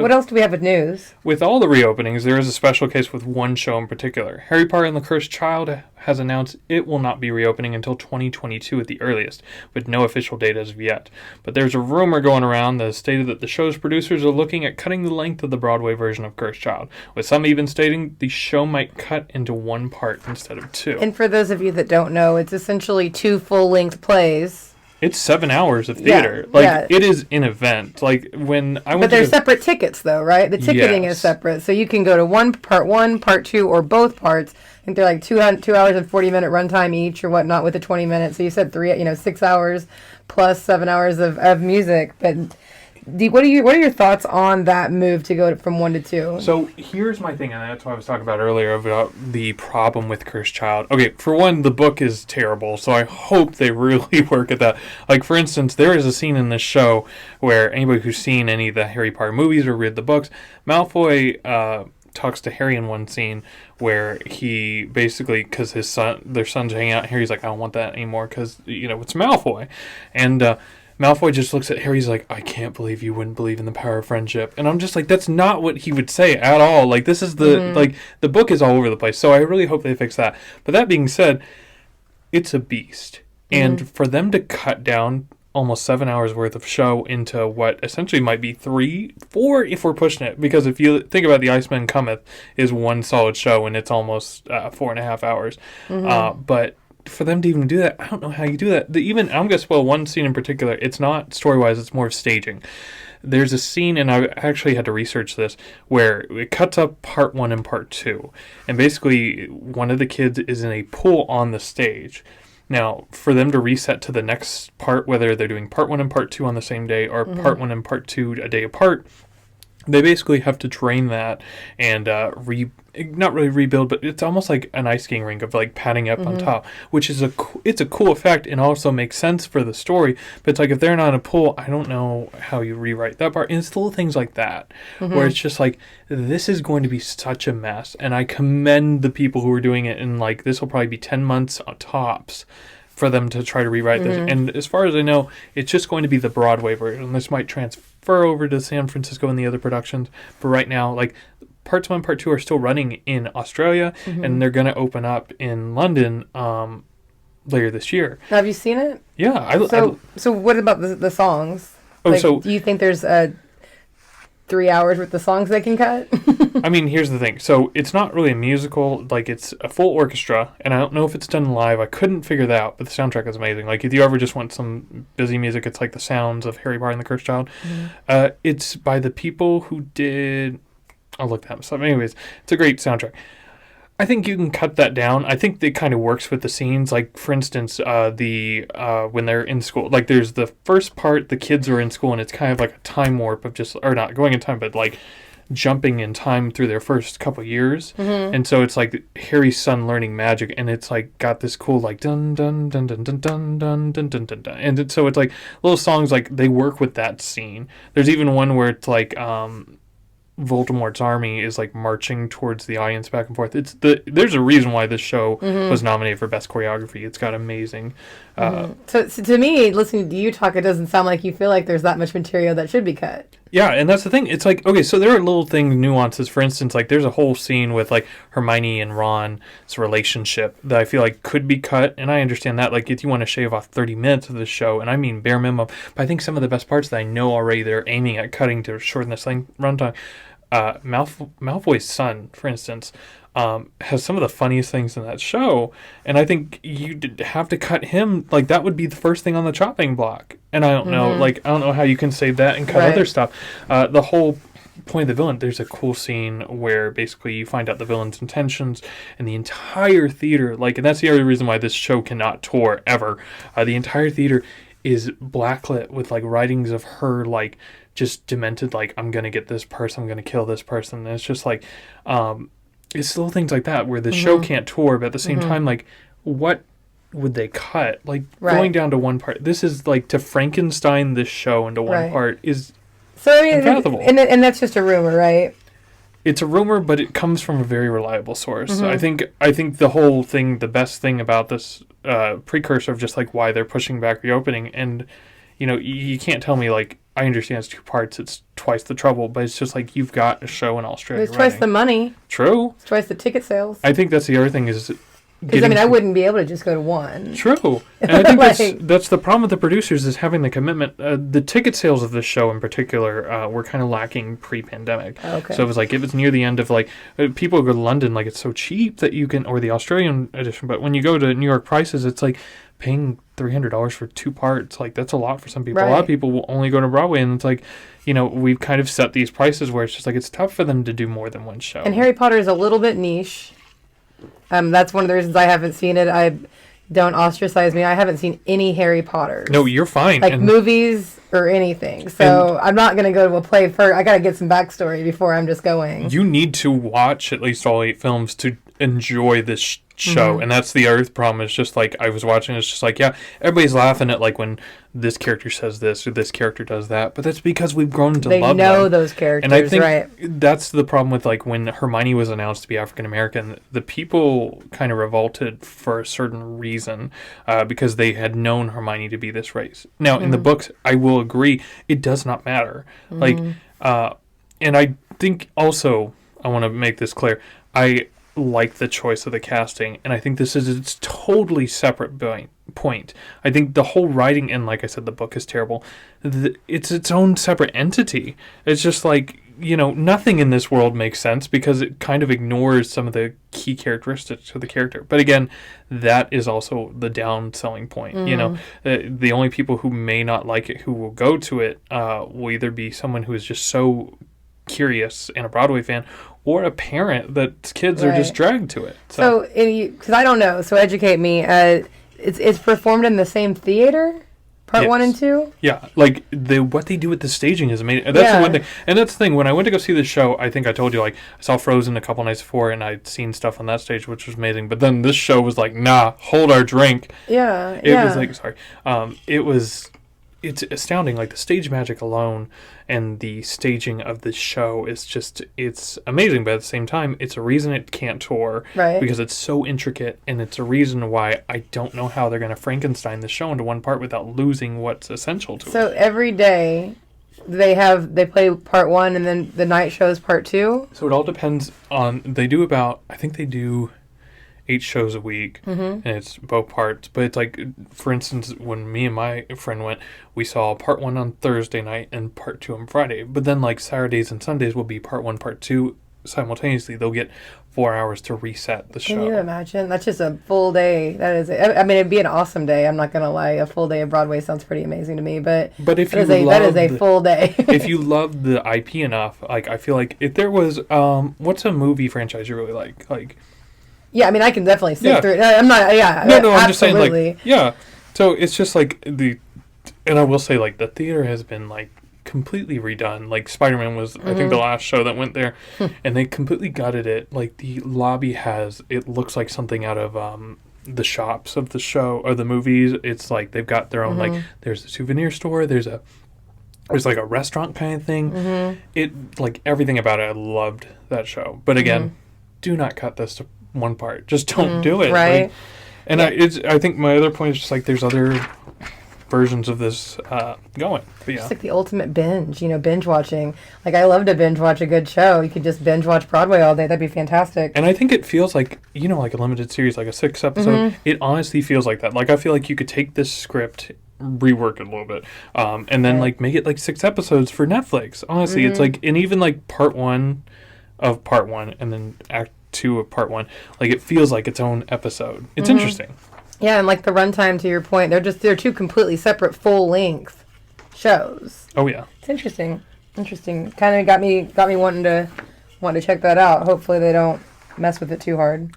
What else do we have with news? With all the reopenings, there is a special case with one show in particular. Harry Potter and the Cursed Child has announced it will not be reopening until 2022 at the earliest, with no official date as of yet. But there's a rumor going around that stated that the show's producers are looking at cutting the length of the Broadway version of Cursed Child, with some even stating the show might cut into one part instead of two. And for those of you that don't know, it's essentially 2 full-length plays. It's 7 hours of theater. It is an event. Like, when I went But they're separate tickets, though, right? The ticketing is separate. So you can go to one, part 2, or both parts. I think they're like 2 hours and 40-minute runtime each or whatnot with the 20 minutes. So you said 6 hours plus 7 hours of music. But what are your thoughts on that move to go from 1 to 2? So here's my thing, and that's what I was talking about earlier about the problem with Cursed Child. Okay, for one, the book is terrible, so I hope they really work at that. Like, for instance, there is a scene in this show where anybody who's seen any of the Harry Potter movies or read the books, Malfoy talks to Harry in one scene where he basically, because their son's hanging out here, he's like, I don't want that anymore because, it's Malfoy. And Malfoy just looks at Harry, he's like, I can't believe you wouldn't believe in the power of friendship. And I'm just like, that's not what he would say at all. Like, this is the book is all over the place. So I really hope they fix that. But that being said, it's a beast. And for them to cut down almost 7 hours worth of show into what essentially might be 3, 4 if we're pushing it. Because if you think about The Iceman Cometh is one solid show and it's almost 4.5 hours. But for them to even do that, I don't know how you do that. I'm going to spoil one scene in particular. It's not story-wise, it's more of staging. There's a scene, and I actually had to research this, where it cuts up part 1 and part 2. And basically, one of the kids is in a pool on the stage. Now, for them to reset to the next part, whether they're doing part 1 and part 2 on the same day, or part 1 and part 2 a day apart, they basically have to drain that and not really rebuild, but it's almost like an ice skating rink of like padding up on top, which is it's a cool effect and also makes sense for the story. But it's like, if they're not in a pool, I don't know how you rewrite that part. And it's little things like that where it's just like, this is going to be such a mess. And I commend the people who are doing it. And like, this will probably be 10 months tops for them to try to rewrite this. And as far as I know, it's just going to be the Broadway version. This might transfer over to San Francisco and the other productions. But right now, like, parts 1, part 2 are still running in Australia, and they're going to open up in London later this year. Have you seen it? Yeah. So what about the songs? Do you think there's 3 hours worth of songs they can cut? I mean, here's the thing. So it's not really a musical. Like, it's a full orchestra, and I don't know if it's done live. I couldn't figure that out, but the soundtrack is amazing. Like, if you ever just want some busy music, it's like the sounds of Harry Potter and the Cursed Child. It's by the people who did... I'll look that up. Anyways, it's a great soundtrack. I think you can cut that down. I think it kind of works with the scenes. Like, for instance, when they're in school. Like, there's the first part, the kids are in school, and it's kind of like a time warp of just... Or not going in time, but like jumping in time through their first couple years. And so it's like Harry's son learning magic, and it's like got this cool like dun dun dun dun dun dun dun dun dun dun dun. And so it's like little songs, like they work with that scene. There's even one where it's like Voldemort's army is like marching towards the audience back and forth. There's a reason why this show was nominated for best choreography. It's got amazing. So to me, listening to you talk, it doesn't sound like you feel like there's that much material that should be cut. Yeah, and that's the thing. It's like, okay, so there are little nuances. For instance, like there's a whole scene with like Hermione and Ron's relationship that I feel like could be cut, and I understand that. Like, if you want to shave off 30 minutes of the show, and I mean bare minimum, but I think some of the best parts that I know already they're aiming at cutting to shorten this runtime. Malfoy's son, for instance, has some of the funniest things in that show, and I think you'd have to cut him. Like, that would be the first thing on the chopping block, and I don't know, like, I don't know how you can save that and cut other stuff. The whole point of the villain, there's a cool scene where basically you find out the villain's intentions, and the entire theater, like, and that's the other reason why this show cannot tour ever. The entire theater is blacklit with like writings of her, like, just demented, like, I'm gonna get this person, I'm gonna kill this person. And it's just like, it's little things like that where the show can't tour, but at the same time, like, what would they cut? Like, going down to one part, this is like to Frankenstein this show into one part is unfathomable. And that's just a rumor, right? It's a rumor, but it comes from a very reliable source. I think the whole thing, the best thing about this precursor of just like why they're pushing back reopening, and you know, you can't tell me like, I understand it's 2 parts, it's twice the trouble, but it's just like you've got a show in Australia. It's twice the money. True. It's twice the ticket sales. I think that's the other thing is. Because I mean, I wouldn't be able to just go to one. True, and I think Like- that's the problem with the producers is having the commitment. The ticket sales of this show in particular were kind of lacking pre-pandemic. Okay. So it was like if it's near the end of like people go to London, like it's so cheap that you can, or the Australian edition. But when you go to New York prices, it's like paying $300 for 2 parts. Like that's a lot for some people. A lot of Right. people will only go to Broadway, and it's like, you know, we've kind of set these prices where it's just like it's tough for them to do more than one show. And Harry Potter is a little bit niche. That's one of the reasons I haven't seen it. Don't ostracize me. I haven't seen any Harry Potters. No, you're fine. Like and movies or anything. So I'm not going to go to a play first. I got to get some backstory before I'm just going. you need to watch at least all 8 films to enjoy this show. Mm-hmm. And that's the other problem. It's just like I was watching, it's just like, yeah, everybody's laughing at like when this character says this or this character does that, but that's because we've grown to They love know them. those characters, And I think right? that's the problem with like when Hermione was announced to be African American, the people kind of revolted for a certain reason because they had known Hermione to be this race. Now, in the books, I will agree, it does not matter. Like, and I think also, I want to make this clear, I like the choice of the casting, and I think this is its totally separate point. I think the whole writing, and like I said, the book is terrible. It's its own separate entity. It's just like, you know, nothing in this world makes sense because it kind of ignores some of the key characteristics of the character. But again, that is also the down-selling point. You know, the only people who may not like it, who will go to it, will either be someone who is just so curious and a Broadway fan, or a parent that kids are just Right. dragged to it. So, because I don't know, so educate me. It's performed in the same theater, part 1 and Yes. 2? Yeah, like what they do with the staging is amazing. That's the Yeah. one thing, and that's the thing. When I went to go see the show, I think I told you like I saw Frozen a couple nights before, and I'd seen stuff on that stage, which was amazing. But then this show was like, nah, hold our drink. Yeah. It was like, sorry, it's astounding. Like the stage magic alone and the staging of the show is just, it's amazing. But at the same time, it's a reason it can't tour, Right. because it's so intricate, and it's a reason why I don't know how they're going to Frankenstein the show into one part without losing what's essential to it. So every day they play part 1 and then the night show is part 2? So it all depends on, they do about, I think they do 8 shows a week, and it's both parts. But it's like, for instance, when me and my friend went, we saw part 1 on Thursday night and part 2 on Friday. But then like Saturdays and Sundays will be part 1, part 2 simultaneously. They'll get 4 hours to reset the Can you show. imagine? That's just a full day. That is, I mean, it'd be an awesome day. I'm not gonna lie. A full day of Broadway sounds pretty amazing to me. But But if that you is love a the- full day. if you love the IP enough, like I feel like if there was, what's a movie franchise you really like? Like, Yeah, I mean, I can definitely sit Yeah. through it. I'm not. Yeah. no, I'm just saying, absolutely. like, yeah. So it's just like and I will say, like, the theater has been like completely redone. Like Spider-Man was, I think, the last show that went there, and they completely gutted it. Like the lobby it looks like something out of the shops of the show or the movies. It's like they've got their own like, there's a souvenir store, there's like a restaurant kind of thing. It, like, everything about it, I loved that show. But again, do not cut this to one part. Just don't do it. Right. Like, and I think my other point is just like there's other versions of this going. But yeah. It's like the ultimate binge. Binge watching. Like I love to binge watch a good show. You could just binge watch Broadway all day. That'd be fantastic. And I think it feels like, like a limited series, like a 6 episode. It honestly feels like that. Like I feel like you could take this script, rework it a little bit, and then like make it like 6 episodes for Netflix. Honestly, it's like, and even like part 1 of part 1 and then act 2 of part 1, like it feels like its own episode. It's interesting. Yeah, and like the runtime, to your point, they're 2 completely separate full length shows. Oh yeah. It's interesting. Kind of got me wanting to check that out. Hopefully they don't mess with it too hard.